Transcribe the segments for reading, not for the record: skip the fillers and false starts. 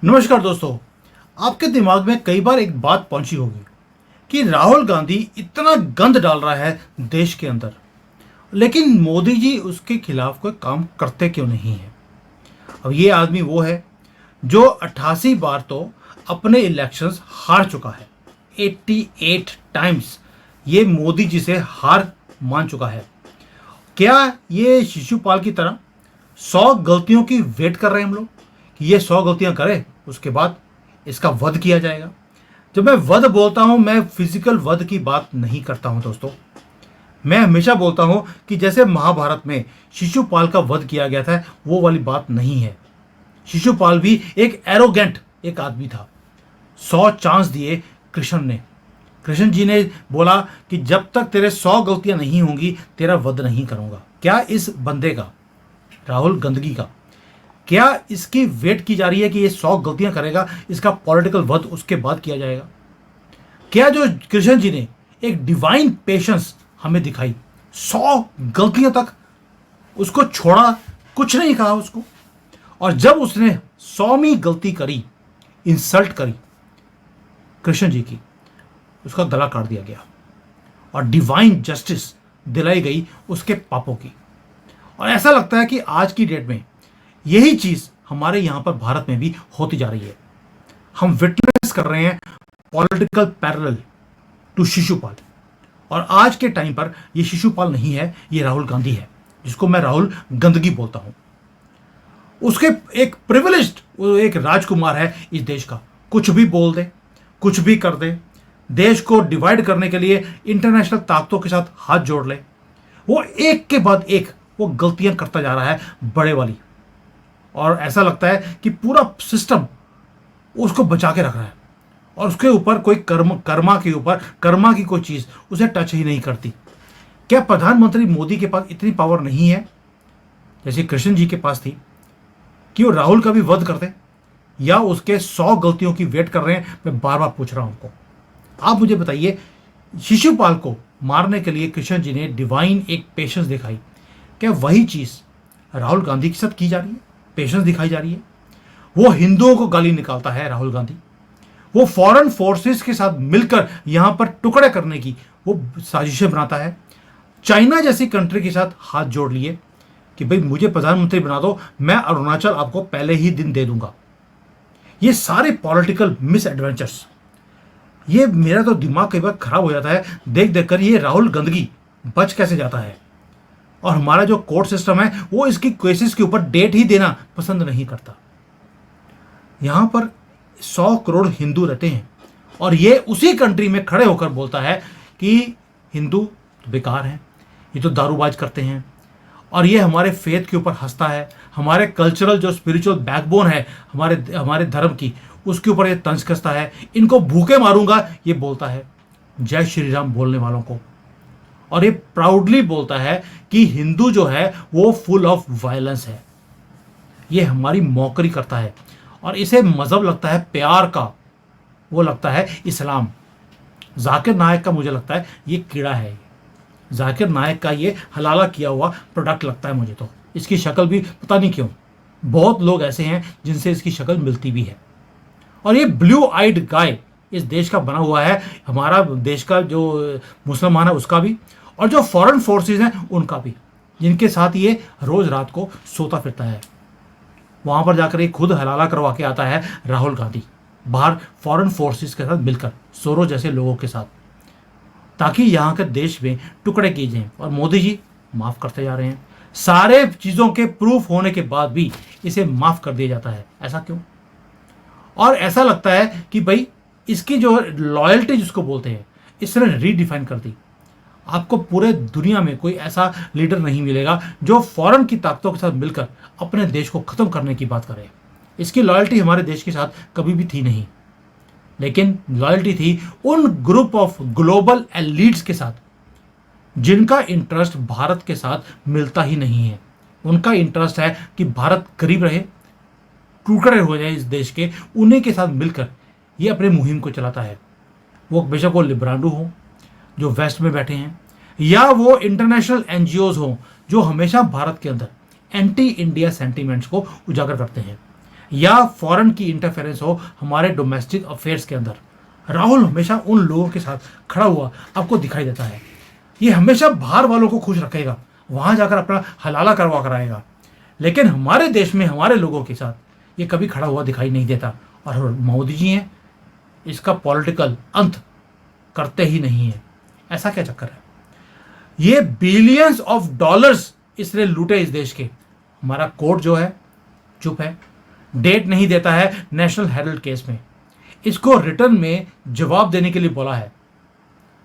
नमस्कार दोस्तों। आपके दिमाग में कई बार एक बात पहुंची होगी कि राहुल गांधी इतना गंद डाल रहा है देश के अंदर, लेकिन मोदी जी उसके खिलाफ कोई काम करते क्यों नहीं है। अब ये आदमी वो है जो 88 बार तो अपने इलेक्शंस हार चुका है। 88 टाइम्स ये मोदी जी से हार मान चुका है। क्या ये शिशुपाल की तरह 100 गलतियों की वेट कर रहे हैं हम लोग कि ये 100 गलतियां करे उसके बाद इसका वध किया जाएगा। जब मैं वध बोलता हूं, मैं फिजिकल वध की बात नहीं करता हूं दोस्तों। मैं हमेशा बोलता हूं कि जैसे महाभारत में शिशुपाल का वध किया गया था, वो वाली बात नहीं है। शिशुपाल भी एक एरोगेंट एक आदमी था। 100 चांस दिए कृष्ण ने। कृष्ण जी ने बोला कि जब तक तेरे 100 गलतियां नहीं होंगी तेरा वध नहीं करूंगा। क्या इस बंदे का, राहुल गंदगी का, क्या इसकी वेट की जा रही है कि ये 100 गलतियां करेगा, इसका पॉलिटिकल वध उसके बाद किया जाएगा? क्या जो कृष्ण जी ने एक डिवाइन पेशेंस हमें दिखाई, 100 गलतियां तक उसको छोड़ा, कुछ नहीं कहा उसको, और जब उसने 100वीं गलती करी, इंसल्ट करी कृष्ण जी की, उसका गला काट दिया गया और डिवाइन जस्टिस दिलाई गई उसके पापों की। और ऐसा लगता है कि आज की डेट में यही चीज हमारे यहां पर भारत में भी होती जा रही है। हम विटनेस कर रहे हैं पॉलिटिकल पैरेलल टू शिशुपाल। और आज के टाइम पर यह शिशुपाल नहीं है, यह राहुल गांधी है, जिसको मैं राहुल गंदगी बोलता हूं। उसके एक प्रिविलेज्ड एक राजकुमार है इस देश का, कुछ भी बोल दे, कुछ भी कर दे, देश को डिवाइड करने के लिए इंटरनेशनल ताकतों के साथ हाथ जोड़ ले। वो एक के बाद एक वो गलतियां करता जा रहा है, बड़े वाली। और ऐसा लगता है कि पूरा सिस्टम उसको बचा के रख रहा है और उसके ऊपर कोई कर्मा की कोई चीज उसे टच ही नहीं करती। क्या प्रधानमंत्री मोदी के पास इतनी पावर नहीं है जैसे कृष्ण जी के पास थी कि वो राहुल का भी वध कर दे, या उसके 100 गलतियों की वेट कर रहे हैं? मैं बार बार पूछ रहा हूं उनको। आप मुझे बताइए, शिशुपाल को मारने के लिए कृष्ण जी ने डिवाइन एक पेशेंस दिखाई, क्या वही चीज राहुल गांधी के साथ की जा रही है? पेशेंस दिखाई जा रही है। वो हिंदुओं को गाली निकालता है राहुल गांधी, वो फॉरेन फोर्सेस के साथ मिलकर यहां पर टुकड़े करने की वो साजिशें बनाता है। चाइना जैसी कंट्री के साथ हाथ जोड़ लिए कि भाई मुझे प्रधानमंत्री बना दो, मैं अरुणाचल आपको पहले ही दिन दे दूंगा। ये सारे पॉलिटिकल मिस एडवेंचर्स, ये मेरा तो दिमाग कई बार खराब हो जाता है देख देख कर। ये राहुल गंदगी बच कैसे जाता है? और हमारा जो कोर्ट सिस्टम है वो इसकी केसेस के ऊपर डेट ही देना पसंद नहीं करता। यहां पर 100 करोड़ हिंदू रहते हैं और ये उसी कंट्री में खड़े होकर बोलता है कि हिंदू तो बेकार हैं, ये तो दारूबाज करते हैं, और ये हमारे फेथ के ऊपर हंसता है, हमारे कल्चरल जो स्पिरिचुअल बैकबोन है हमारे धर्म की, उसके ऊपर ये तंज कसता है। इनको भूखे मारूंगा ये बोलता है, जय श्री राम बोलने वालों को। और ये प्राउडली बोलता है कि हिंदू जो है वो फुल ऑफ वायलेंस है। ये हमारी मौकरी करता है और इसे मजहब लगता है प्यार का, वो लगता है इस्लाम। जाकिर नायक का मुझे लगता है ये कीड़ा है, जाकिर नायक का ये हलाला किया हुआ प्रोडक्ट लगता है मुझे तो। इसकी शक्ल भी पता नहीं क्यों, बहुत लोग ऐसे हैं जिनसे इसकी शक्ल मिलती भी है। और ये ब्लू आइड गाय इस देश का बना हुआ है, हमारा देश का जो मुसलमान है उसका भी, और जो फॉरेन फोर्सेस हैं उनका भी, जिनके साथ ये रोज रात को सोता फिरता है। वहां पर जाकर ये खुद हलाला करवा के आता है राहुल गांधी, बाहर फॉरेन फोर्सेस के साथ मिलकर, सोरो जैसे लोगों के साथ, ताकि यहाँ के देश में टुकड़े किए जाएं। और मोदी जी माफ करते जा रहे हैं। सारे चीजों के प्रूफ होने के बाद भी इसे माफ कर दिया जाता है। ऐसा क्यों? और ऐसा लगता है कि भाई इसकी जो लॉयल्टी जिसको बोलते हैं, इसने रीडिफाइन कर दी। आपको पूरे दुनिया में कोई ऐसा लीडर नहीं मिलेगा जो फॉरेन की ताकतों के साथ मिलकर अपने देश को खत्म करने की बात करे। इसकी लॉयल्टी हमारे देश के साथ कभी भी थी नहीं, लेकिन लॉयल्टी थी उन ग्रुप ऑफ ग्लोबल एलीट्स के साथ जिनका इंटरेस्ट भारत के साथ मिलता ही नहीं है। उनका इंटरेस्ट है कि भारत गरीब रहे, टुकड़े हो जाए इस देश के। उन्हीं के साथ मिलकर ये अपने मुहिम को चलाता है। वो बेशक वो लिब्रांडू हो जो वेस्ट में बैठे हैं, या वो इंटरनेशनल एनजीओज हों जो हमेशा भारत के अंदर एंटी इंडिया सेंटीमेंट्स को उजागर करते हैं। या फॉरेन की इंटरफेरेंस हो हमारे डोमेस्टिक अफेयर्स के अंदर, राहुल हमेशा उन लोगों के साथ खड़ा हुआ आपको दिखाई देता है। ये हमेशा बाहर वालों को खुश रखेगा, वहां जाकर अपना हलाला करवा कर आएगा, लेकिन हमारे देश में हमारे लोगों के साथ ये कभी खड़ा हुआ दिखाई नहीं देता। और मोदी जी हैं, इसका पॉलिटिकल अंत करते ही नहीं है। ऐसा क्या चक्कर है? ये बिलियंस ऑफ डॉलर्स इसने लूटे इस देश के। हमारा कोर्ट जो है चुप है, डेट नहीं देता है नेशनल हेराल्ड केस में। इसको रिटर्न में जवाब देने के लिए बोला है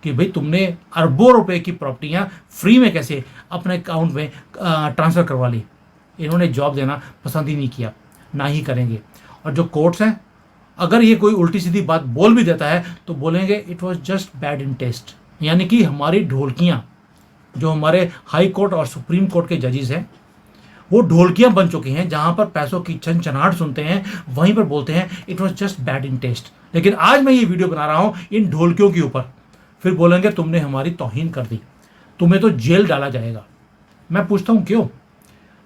कि भाई तुमने अरबों रुपए की प्रॉपर्टियां फ्री में कैसे अपने अकाउंट में ट्रांसफर करवा ली। इन्होंने जवाब देना पसंद ही नहीं किया, ना ही करेंगे। और जो कोर्ट्स हैं, अगर ये कोई उल्टी सीधी बात बोल भी देता है तो बोलेंगे it was just bad in taste. यानी कि हमारी ढोलकियां, जो हमारे हाई कोर्ट और सुप्रीम कोर्ट के जजेस हैं, वो ढोलकियां बन चुकी हैं। जहां पर पैसों की छनछनाहट सुनते हैं वहीं पर बोलते हैं it was just bad in taste. लेकिन आज मैं ये वीडियो बना रहा हूं इन ढोलकियों के ऊपर, फिर बोलेंगे तुमने हमारी तौहीन कर दी, तुम्हें तो जेल डाला जाएगा। मैं पूछता हूं क्यों?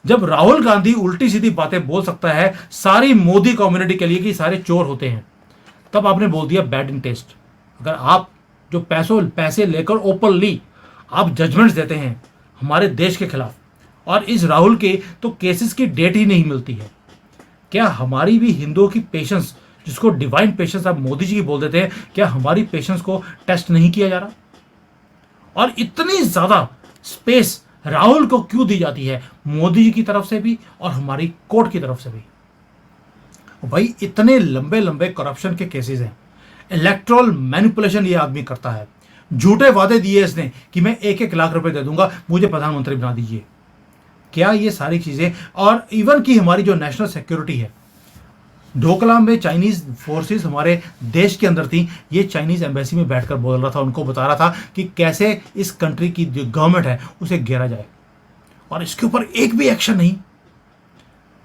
जब राहुल गांधी उल्टी सीधी बातें बोल सकता है सारी मोदी कम्युनिटी के लिए कि सारे चोर होते हैं, तब आपने बोल दिया बैड इन टेस्ट। अगर आप जो पैसे लेकर ओपनली आप जजमेंट्स देते हैं हमारे देश के खिलाफ, और इस राहुल के तो केसेस की डेट ही नहीं मिलती है, क्या हमारी भी हिंदुओं की पेशेंस, जिसको डिवाइन पेशेंस आप मोदी जी की बोल देते हैं, क्या हमारी पेशेंस को टेस्ट नहीं किया जा रहा? और इतनी ज्यादा स्पेस राहुल को क्यों दी जाती है मोदी जी की तरफ से भी और हमारी कोर्ट की तरफ से भी? भाई इतने लंबे लंबे करप्शन के केसेस हैं, इलेक्ट्रल मैनिपुलेशन ये आदमी करता है, झूठे वादे दिए इसने कि मैं 1-1 लाख रुपए दे दूंगा, मुझे प्रधानमंत्री बना दीजिए। क्या ये सारी चीजें, और इवन की हमारी जो नेशनल सिक्योरिटी है, ढोकलाम में चाइनीज फोर्सेस हमारे देश के अंदर थी, ये चाइनीज एम्बेसी में बैठकर बोल रहा था, उनको बता रहा था कि कैसे इस कंट्री की जो गवर्नमेंट है उसे घेरा जाए, और इसके ऊपर एक भी एक्शन नहीं।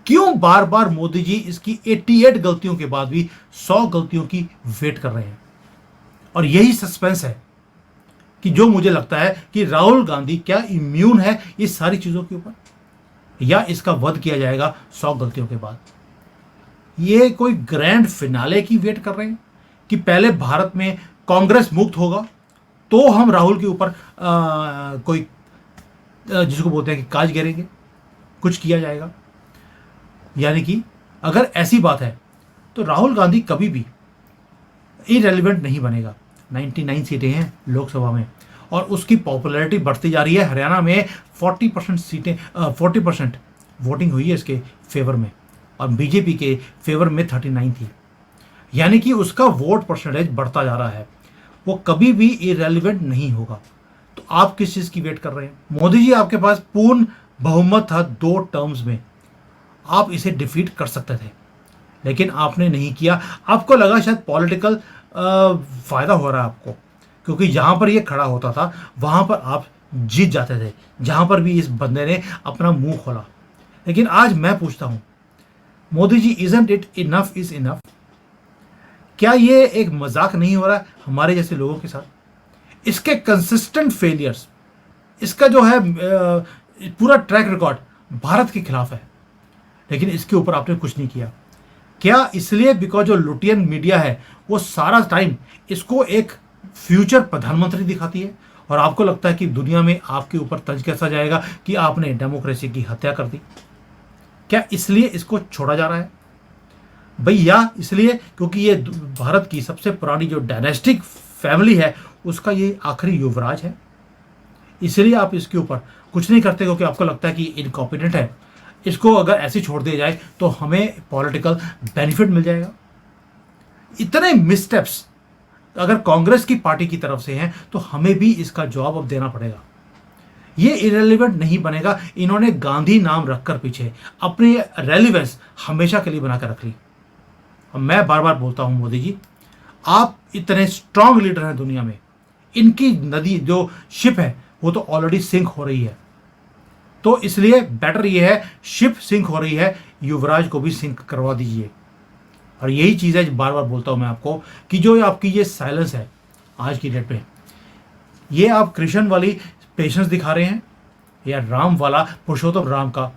क्यों बार बार मोदी जी इसकी 88 गलतियों के बाद भी 100 गलतियों की वेट कर रहे हैं? और यही सस्पेंस है कि जो मुझे लगता है कि राहुल गांधी क्या इम्यून है इस सारी चीजों के ऊपर, या इसका वध किया जाएगा 100 गलतियों के बाद। ये कोई ग्रैंड फिनाले की वेट कर रहे हैं कि पहले भारत में कांग्रेस मुक्त होगा तो हम राहुल के ऊपर कोई जिसको बोलते हैं कि काज गिरेंगे, कुछ किया जाएगा। यानी कि अगर ऐसी बात है तो राहुल गांधी कभी भी इरेलीवेंट नहीं बनेगा। 99 सीटें हैं लोकसभा में और उसकी पॉपुलैरिटी बढ़ती जा रही है। हरियाणा में 40% सीटें 40% वोटिंग हुई है इसके फेवर में, और बीजेपी के फेवर में 39 थी। यानी कि उसका वोट परसेंटेज बढ़ता जा रहा है, वो कभी भी इरेलीवेंट नहीं होगा। तो आप किस चीज़ की वेट कर रहे हैं? मोदी जी, आपके पास पूर्ण बहुमत था 2 टर्म्स में, आप इसे डिफीट कर सकते थे, लेकिन आपने नहीं किया। आपको लगा शायद पॉलिटिकल फायदा हो रहा है आपको, क्योंकि जहां पर ये खड़ा होता था वहां पर आप जीत जाते थे, जहां पर भी इस बंदे ने अपना मुंह खोला। लेकिन आज मैं पूछता हूं Modi ji, isn't it enough is enough? क्या ये एक मजाक नहीं हो रहा है हमारे जैसे लोगों के साथ? इसके कंसिस्टेंट फेलियर्स, इसका जो है पूरा ट्रैक रिकॉर्ड भारत के खिलाफ है, लेकिन इसके ऊपर आपने कुछ नहीं किया। क्या इसलिए बिकॉज जो लुटियन मीडिया है वो सारा टाइम इसको एक फ्यूचर प्रधानमंत्री दिखाती है, और आपको लगता है कि दुनिया में आपके ऊपर तंज कैसा जाएगा कि आपने डेमोक्रेसी की हत्या कर दी? क्या इसलिए इसको छोड़ा जा रहा है भाई? या इसलिए क्योंकि ये भारत की सबसे पुरानी जो डायनेस्टिक फैमिली है उसका ये आखिरी युवराज है, इसलिए आप इसके ऊपर कुछ नहीं करते क्योंकि आपको लगता है कि इनकॉम्पिटेंट है, इसको अगर ऐसे छोड़ दिया जाए तो हमें पॉलिटिकल बेनिफिट मिल जाएगा? इतने मिसस्टेप्स अगर कांग्रेस की पार्टी की तरफ से हैं तो हमें भी इसका जवाब अब देना पड़ेगा। ये इरेलीवेंट नहीं बनेगा। इन्होंने गांधी नाम रखकर पीछे अपनी रेलिवेंस हमेशा के लिए बनाकर रख ली। और मैं बार बार बोलता हूं मोदी जी, आप इतने स्ट्रांग लीडर हैं दुनिया में, इनकी नदी जो शिप है वो तो ऑलरेडी सिंक हो रही है, तो इसलिए बेटर ये है, शिप सिंक हो रही है, युवराज को भी सिंक करवा दीजिए। और यही चीज़ है, बार बार बोलता हूं मैं आपको कि जो आपकी ये साइलेंस है आज की डेट में, ये आप कृष्ण वाली पेशेंस दिखा रहे हैं या राम वाला, पुरुषोत्तम राम का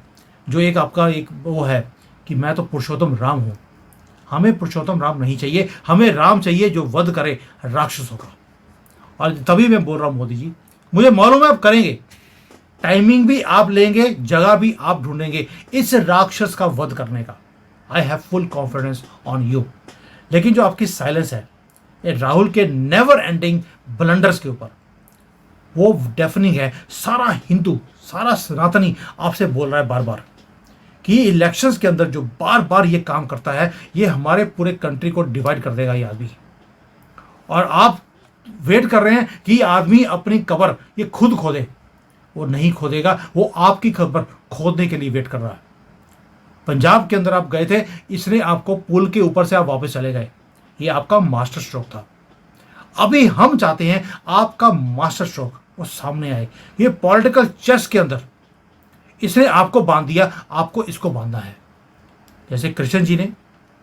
जो एक आपका एक वो है कि मैं तो पुरुषोत्तम राम हूं। हमें पुरुषोत्तम राम नहीं चाहिए, हमें राम चाहिए जो वध करे राक्षसों का। और तभी मैं बोल रहा हूं मोदी जी, मुझे मालूम है आप करेंगे, टाइमिंग भी आप लेंगे, जगह भी आप ढूंढेंगे इस राक्षस का वध करने का। I have full confidence on you. लेकिन जो आपकी साइलेंस है ये राहुल के नेवर एंडिंग ब्लंडर्स के ऊपर, वो डेफनिंग है। सारा हिंदू, सारा सनातनी आपसे बोल रहा है बार बार कि इलेक्शंस के अंदर जो बार बार ये काम करता है, ये हमारे पूरे कंट्री को डिवाइड कर देगा ये आदमी। और आप वेट कर रहे हैं कि आदमी अपनी कब्र ये खुद खोदे। वो नहीं खोदेगा, वो आपकी कब्र खोदने के लिए वेट कर रहा है। पंजाब के अंदर आप गए थे, इसने आपको पुल के ऊपर से आप वापस चले गए। ये आपका मास्टर स्ट्रोक था। अभी हम चाहते हैं आपका मास्टर स्ट्रोक वो सामने आए। ये पॉलिटिकल चेस के अंदर इसने आपको बांध दिया, आपको इसको बांधना है। जैसे कृष्ण जी ने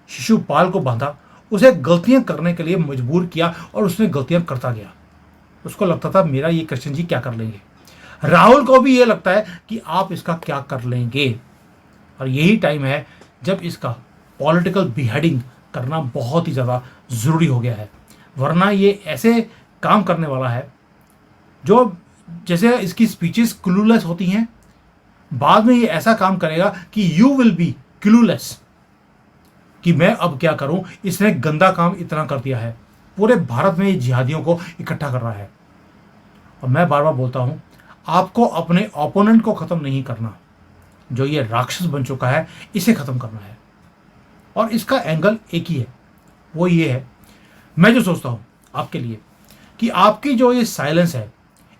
शिशुपाल को बांधा, उसे गलतियां करने के लिए मजबूर किया और उसने गलतियां करता गया। उसको लगता था मेरा ये कृष्ण जी क्या कर लेंगे। राहुल को भी ये लगता है कि आप इसका क्या कर लेंगे। और यही टाइम है जब इसका पॉलिटिकल बिहेडिंग करना बहुत ही ज़्यादा ज़रूरी हो गया है। वरना ये ऐसे काम करने वाला है जो, जैसे इसकी स्पीचेस क्लूलेस होती हैं, बाद में ये ऐसा काम करेगा कि यू विल बी क्लूलेस कि मैं अब क्या करूं। इसने गंदा काम इतना कर दिया है, पूरे भारत में ये जिहादियों को इकट्ठा कर रहा है। और मैं बार बार बोलता हूं, आपको अपने ओपोनेंट को ख़त्म नहीं करना, जो ये राक्षस बन चुका है इसे ख़त्म करना है। और इसका एंगल एक ही है, वो ये है, मैं जो सोचता हूँ आपके लिए, कि आपकी जो ये साइलेंस है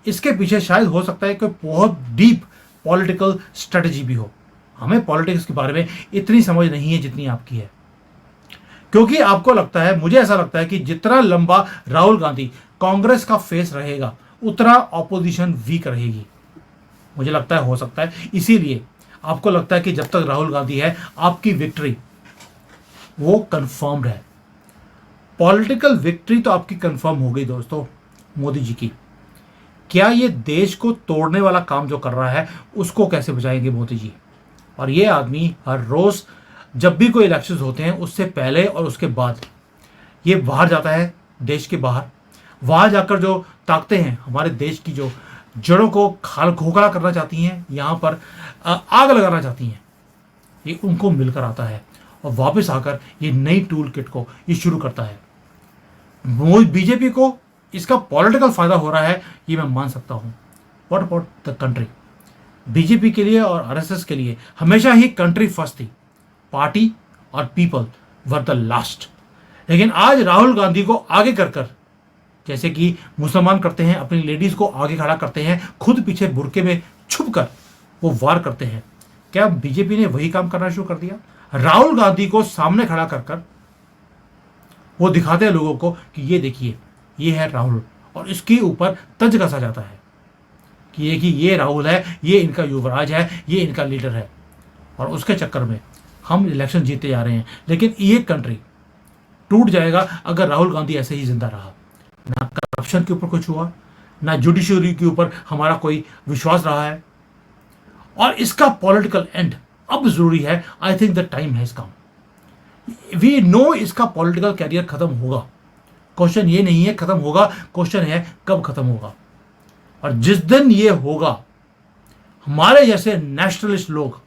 इसके पीछे शायद हो सकता है कि बहुत डीप पॉलिटिकल स्ट्रेटजी भी हो। हमें पॉलिटिक्स के बारे में इतनी समझ नहीं है जितनी आपकी है, क्योंकि आपको लगता है, मुझे ऐसा लगता है कि जितना लंबा राहुल गांधी कांग्रेस का फेस रहेगा उतना ऑपोजिशन वीक रहेगी। मुझे लगता है, हो सकता है इसीलिए आपको लगता है कि जब तक राहुल गांधी है आपकी विक्ट्री वो कंफर्म्ड है। पॉलिटिकल विक्ट्री तो आपकी कंफर्म हो गई दोस्तों मोदी जी की। क्या ये देश को तोड़ने वाला काम जो कर रहा है उसको कैसे बचाएंगे मोदी जी। और ये आदमी हर रोज जब भी कोई इलेक्शंस होते हैं उससे पहले और उसके बाद ये बाहर जाता है, देश के बाहर। वहां जाकर जो ताकतें हैं हमारे देश की, जो जड़ों को खोखला करना चाहती हैं, यहाँ पर आग लगाना चाहती हैं, ये उनको मिलकर आता है और वापस आकर ये नई टूल किट को ये शुरू करता है। बीजेपी को इसका पॉलिटिकल फायदा हो रहा है, ये मैं मान सकता हूँ। What about the country. BJP के लिए और आरएसएस के लिए हमेशा ही कंट्री फर्स्ट थी, पार्टी और पीपल वर द लास्ट। लेकिन आज राहुल गांधी को आगे कर जैसे कि मुसलमान करते हैं, अपनी लेडीज को आगे खड़ा करते हैं, खुद पीछे बुरके में छुप कर वो वार करते हैं। क्या बीजेपी ने वही काम करना शुरू कर दिया? राहुल गांधी को सामने खड़ा कर वो दिखाते हैं लोगों को कि ये देखिए ये है राहुल, और इसके ऊपर तंज कसा जाता है कि ये राहुल है, ये इनका युवराज है, ये इनका लीडर है। और उसके चक्कर में हम इलेक्शन जीते जा रहे हैं। लेकिन ये कंट्री टूट जाएगा अगर राहुल गांधी ऐसे ही जिंदा रहा। ना करप्शन के ऊपर कुछ हुआ, ना जुडिशरी के ऊपर हमारा कोई विश्वास रहा है। और इसका पॉलिटिकल एंड अब जरूरी है। I think the time has come. We know इसका पॉलिटिकल कैरियर खत्म होगा। क्वेश्चन ये नहीं है खत्म होगा, क्वेश्चन है कब खत्म होगा। और जिस दिन ये होगा, हमारे जैसे नेशनलिस्ट लोग,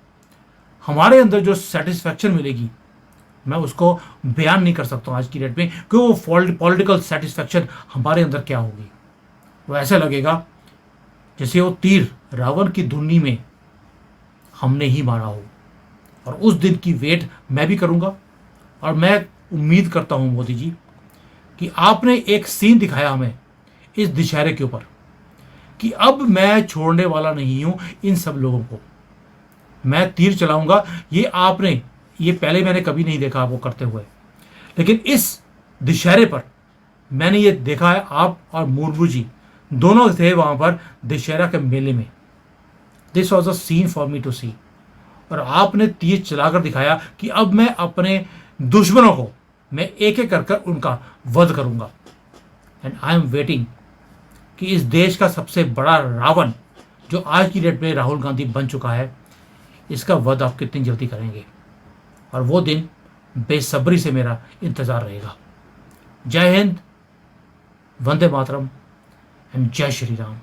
हमारे अंदर जो सेटिस्फैक्शन मिलेगी, मैं उसको बयान नहीं कर सकता हूं आज की डेट में कि वो पॉलिटिकल सेटिस्फैक्शन हमारे अंदर क्या होगी। वो ऐसे लगेगा जैसे वो तीर रावण की धुन्नी में हमने ही मारा हो। और उस दिन की वेट मैं भी करूंगा। और मैं उम्मीद करता हूं मोदी जी कि आपने एक सीन दिखाया हमें इस दशहरे के ऊपर कि अब मैं छोड़ने वाला नहीं हूं इन सब लोगों को, मैं तीर चलाऊंगा। ये पहले मैंने कभी नहीं देखा वो करते हुए, लेकिन इस दशहरे पर मैंने ये देखा है। आप और मुर्मू जी दोनों थे वहां पर दशहरा के मेले में। This was a scene for me to see. और आपने तीर चलाकर दिखाया कि अब मैं अपने दुश्मनों को मैं एक एक कर उनका वध करूंगा। एंड आई एम वेटिंग कि इस देश का सबसे बड़ा रावण जो आज की डेट में राहुल गांधी बन चुका है, इसका वध आप कितनी जल्दी करेंगे। और वो दिन बेसब्री से मेरा इंतज़ार रहेगा। जय हिंद, वंदे मातरम एंड जय श्री राम।